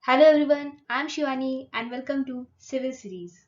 Hello everyone, I'm Shivani and welcome to Civil Series.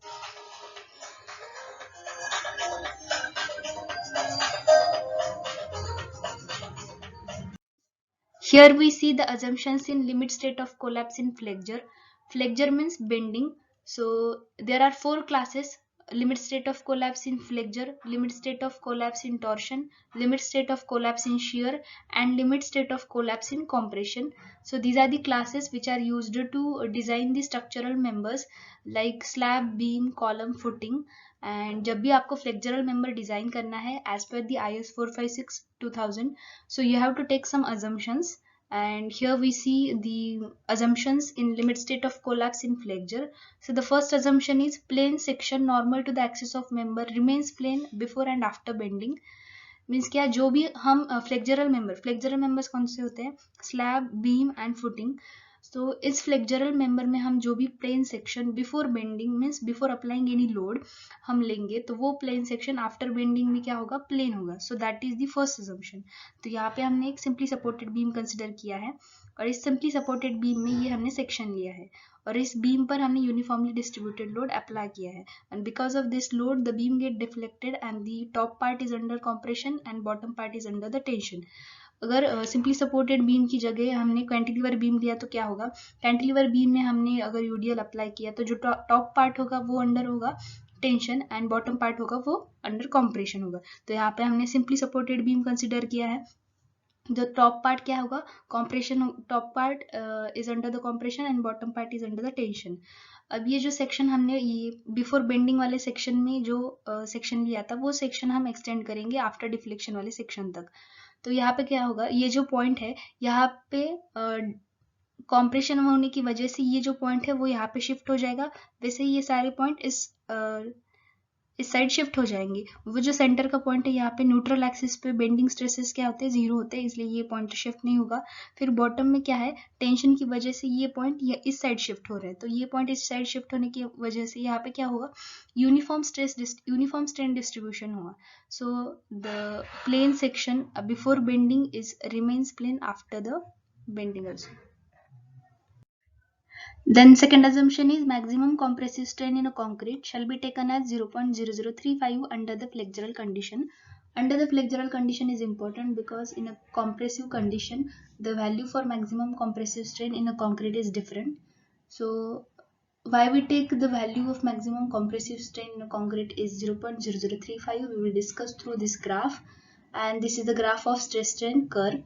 Here we see the assumptions in limit state of collapse in flexure. Flexure means bending. So there are four classes: limit state of collapse in flexure, limit state of collapse in torsion, limit state of collapse in shear, and limit state of collapse in compression. So these are the classes which are used to design the structural members like slab, beam, column, footing. And जब भी आपको flexural member design करना है as per the IS 456-2000, so you have to take some assumptions, and here we see the assumptions in limit state of collapse in flexure. So the first assumption is plane section normal to the axis of member remains plane before and after bending. Means क्या, जो भी हम flexural members कौन से होते हैं? Slab, beam and footing. तो इस फ्लेक्चरल मेंबर में हम जो भी plane section before bending means before applying any load हम लेंगे, तो वो प्लेन सेक्शन आफ्टर बेंडिंग में क्या होगा? प्लेन होगा. So that is the first assumption. तो यहाँ पे हमने एक सिंपली सपोर्टेड बीम कंसिडर किया है, और इस सिंपली सपोर्टेड बीम में ये हमने सेक्शन लिया है, और इस बीम पर हमने यूनिफॉर्मली डिस्ट्रीब्यूटेड लोड अप्लाई किया है. And because of this load the beam get deflected and the top part is under compression and bottom part is under the tension. अगर सिंपली सपोर्टेड बीम की जगह हमने cantilever beam लिया तो क्या होगा? कैंटिलीवर बीम में हमने अगर यूडीएल अप्लाई किया तो जो टॉप पार्ट होगा वो अंडर होगा टेंशन एंड बॉटम पार्ट होगा वो अंडर कॉम्प्रेशन होगा. तो यहाँ पे हमने सिंपली सपोर्टेड बीम कंसिडर किया है. जो टॉप पार्ट क्या होगा? Compression. Top part is under the compression and bottom part is under the tension. अब ये जो सेक्शन हमने ये बिफोर बेंडिंग वाले सेक्शन में जो सेक्शन लिया था वो सेक्शन हम एक्सटेंड करेंगे आफ्टर डिफ्लेक्शन वाले सेक्शन तक. तो यहाँ पे क्या होगा? ये जो पॉइंट है यहाँ पे कॉम्प्रेशन होने की वजह से ये जो पॉइंट है वो यहाँ पे शिफ्ट हो जाएगा. वैसे ही ये सारे पॉइंट इस साइड शिफ्ट हो जाएंगे. वो जो सेंटर का पॉइंट है यहाँ पे न्यूट्रल एक्सिस पे बेंडिंग स्ट्रेसेस क्या होते हैं? जीरो होते हैं, इसलिए ये पॉइंट शिफ्ट नहीं होगा. फिर बॉटम में क्या है? टेंशन की वजह से ये पॉइंट इस साइड शिफ्ट हो रहा है, तो ये पॉइंट इस साइड शिफ्ट होने की वजह से यहाँ पे क्या होगा? यूनिफॉर्म स्ट्रेन डिस्ट्रीब्यूशन होगा. So the plane section before bending is remains plane after the bending also. Then second assumption is maximum compressive strain in a concrete shall be taken as 0.0035 under the flexural condition. Under the flexural condition is important because in a compressive condition the value for maximum compressive strain in a concrete is different. So why we take the value of maximum compressive strain in a concrete is 0.0035. We will discuss through this graph, and this is the graph of stress strain curve,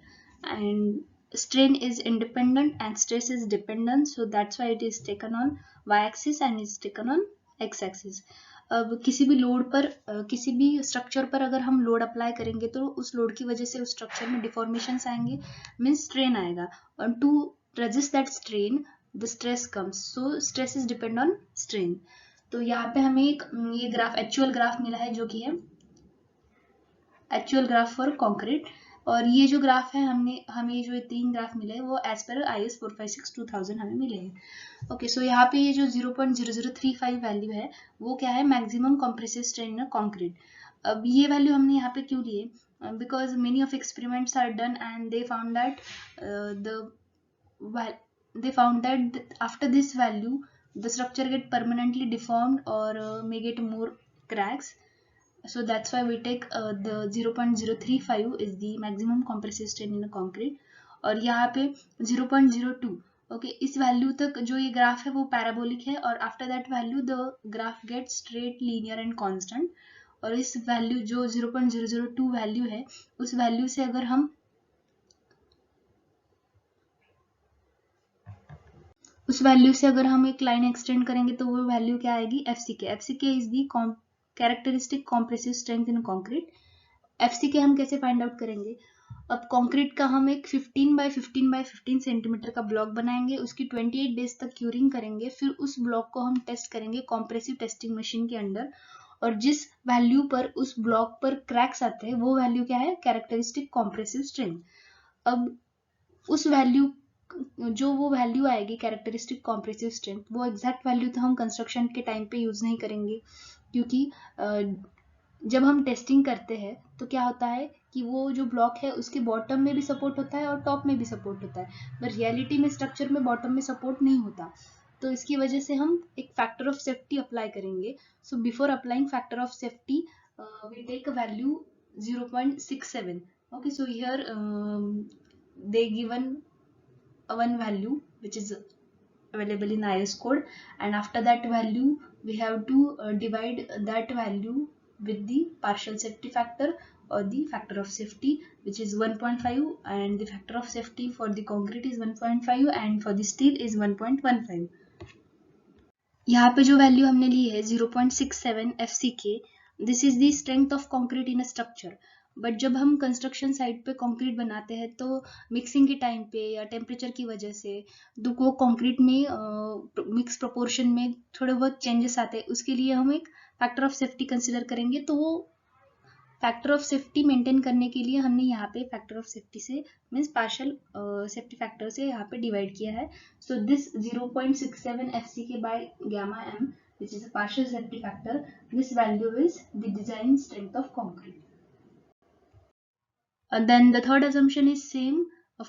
and strain is independent and stress is dependent, so that's why it is taken on y-axis and is taken on x-axis. अब किसी भी load पर किसी भी structure पर अगर हम load apply करेंगे तो उस लोड की वजह से उस स्ट्रक्चर में डिफॉर्मेशंस आएंगे, मीन्स स्ट्रेन आएगा, और to resist that strain the stress comes. So stress is depend on strain. तो यहाँ पे हमें एक ये ग्राफ एक्चुअल ग्राफ मिला है जो कि है एक्चुअल ग्राफ फॉर कॉन्क्रीट, और ये जो ग्राफ है हमें जो 3 ग्राफ मिले हैं वो एज पर IS 456-2000 हमें मिले हैं. ओके, सो यहाँ पे ये जो 0.0035 वैल्यू है वो क्या है? Maximum compressive strain in concrete. अब ये वैल्यू हमने यहाँ पे क्यों लिए? Because many of experiments are done and they found that after this value the structure get permanently deformed or may get more cracks. So that's why we take the 0.035 is the maximum compressive strain in a concrete, और यहाँ पे 0.02. Okay, इस value तक जो ये graph है वो parabolic है, और after that value the graph get straight, linear and constant. और इस वैल्यू जो 0.002 वैल्यू है उस वैल्यू से अगर हम एक लाइन एक्सटेंड करेंगे तो वो वैल्यू क्या आएगी? FCK. FCK is the characteristic compressive strength in concrete. FCK हम कैसे फाइंड आउट करेंगे? अब कॉन्क्रीट का हम एक 15 बाय 15 बाय 15 सेंटीमीटर का ब्लॉक बनाएंगे, उसकी 28 डेज तक क्यूरिंग करेंगे, फिर उस ब्लॉक को हम टेस्ट करेंगे कॉम्प्रेसिव टेस्टिंग मशीन के अंडर, और जिस वैल्यू पर उस ब्लॉक पर क्रैक्स आते हैं वो वैल्यू क्या है? Characteristic compressive strength. अब उस वैल्यू जो वो वैल्यू आएगी कैरेक्टरिस्टिक कॉम्प्रेसिव स्ट्रेंथ, वो एग्जैक्ट वैल्यू तो हम कंस्ट्रक्शन के टाइम पे यूज नहीं करेंगे, क्योंकि जब हम टेस्टिंग करते हैं तो क्या होता है कि वो जो ब्लॉक है उसके बॉटम में भी सपोर्ट होता है और टॉप में भी सपोर्ट होता है, पर रियलिटी में स्ट्रक्चर में बॉटम में सपोर्ट नहीं होता। तो इसकी वजह से हम एक फैक्टर ऑफ सेफ्टी अप्लाई करेंगे। So before applying factor of safety we take a value 0.67. Okay, so here they given one value which is available in IS code, and after that value we have to divide that value with the partial safety factor or the factor of safety, which is 1.5, and the factor of safety for the concrete is 1.5 and for the steel is 1.15. यहाँ पे जो value हमने ली है 0.67 FCK, this is the strength of concrete in a structure. But जब हम construction site पे concrete बनाते हैं तो मिक्सिंग के टाइम पे या टेम्परेचर की वजह से वो कंक्रीट में मिक्स प्रोपोर्शन में थोड़े बहुत चेंजेस आते हैं, उसके लिए हम एक फैक्टर ऑफ सेफ्टी कंसिडर करेंगे। तो वो फैक्टर ऑफ सेफ्टी मेंटेन करने के लिए हमने यहाँ पे फैक्टर ऑफ सेफ्टी से मीन्स पार्शियल सेफ्टी फैक्टर से यहाँ पे डिवाइड किया है। So this 0.67 FCK by gamma m, which is a partial safety factor, this value is the design strength of concrete. Then the third assumption is same.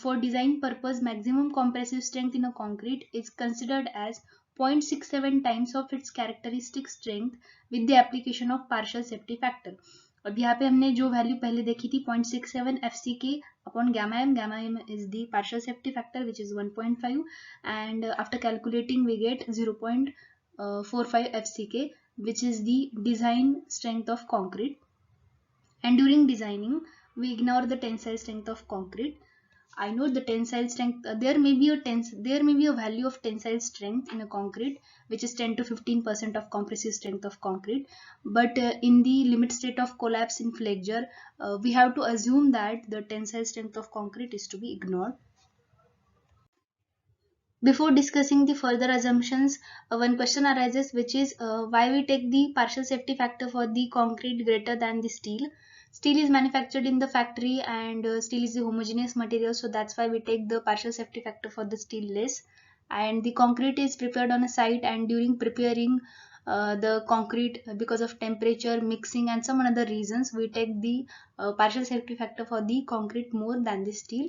For design purpose, maximum compressive strength in a concrete is considered as 0.67 times of its characteristic strength with the application of partial safety factor. अब यहाँ पे हमने जो value पहले देखी थी 0.67 FCK upon gamma m is the partial safety factor which is 1.5, and after calculating we get 0.45 FCK which is the design strength of concrete. And during designing we ignore the tensile strength of concrete. I know the tensile strength, there may be a value of tensile strength in a concrete which is 10 to 15% of compressive strength of concrete, but in the limit state of collapse in flexure we have to assume that the tensile strength of concrete is to be ignored. Before discussing the further assumptions, one question arises, which is why we take the partial safety factor for the concrete greater than the steel. Steel is manufactured in the factory and steel is a homogeneous material, so that's why we take the partial safety factor for the steel less. And the concrete is prepared on a site, and during preparing the concrete, because of temperature, mixing and some other reasons, we take the partial safety factor for the concrete more than the steel.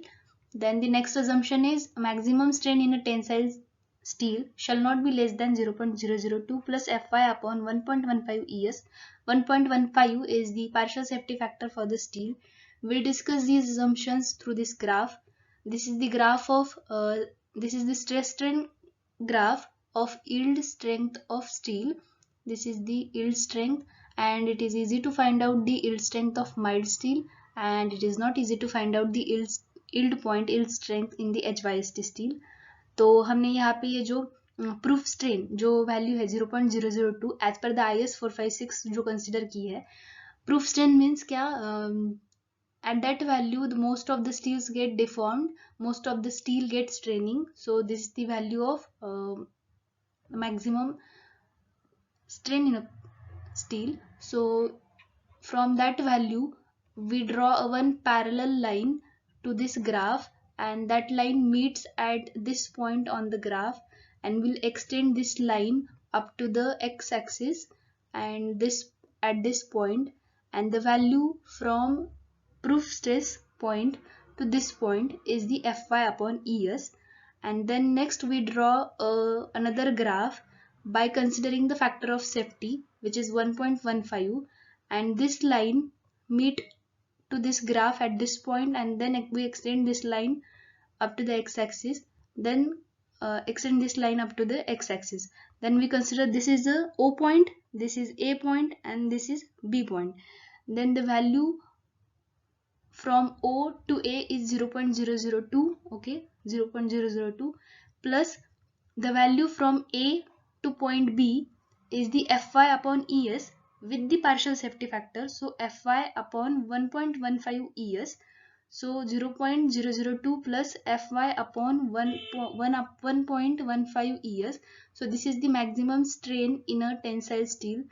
Then the next assumption is maximum strain in a tensile steel shall not be less than 0.002 plus Fy upon 1.15 ES. 1.15 is the partial safety factor for the steel. We'll discuss these assumptions through this graph. This is the graph of this is the stress strain graph of yield strength of steel. This is the yield strength, and it is easy to find out the yield strength of mild steel, and it is not easy to find out the yield strength in the HYST steel. तो हमने यहाँ पे ये जो proof strain जो value है 0.002 as per the IS 456 जो consider की है, प्रूफ स्ट्रेन मीन्स क्या, at that value the most of the steels get deformed, most of the steel gets straining, so this is the value of maximum strain in a steel. So from that value we draw one parallel line to this graph, and that line meets at this point on the graph, and we'll extend this line up to the x-axis and this at this point, and the value from proof stress point to this point is the Fy upon Es. And then next we draw another graph by considering the factor of safety, which is 1.15, and this line meet to this graph at this point, and then we extend this line up to the x-axis, then extend this line up to the x-axis. Then we consider this is the O point, this is A point, and this is B point. Then the value from O to A is 0.002, okay, 0.002 plus the value from A to point B is the Fy upon Es with the partial safety factor, so Fy upon 1.15 ES. So 0.002 plus Fy upon 1.15 ES. So this is the maximum strain in a tensile steel.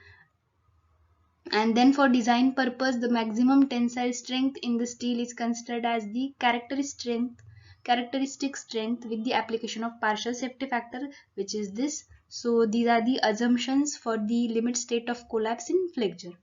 And then for design purpose, the maximum tensile strength in the steel is considered as the characteristic strength with the application of partial safety factor, which is this. So these are the assumptions for the limit state of collapse in flexure.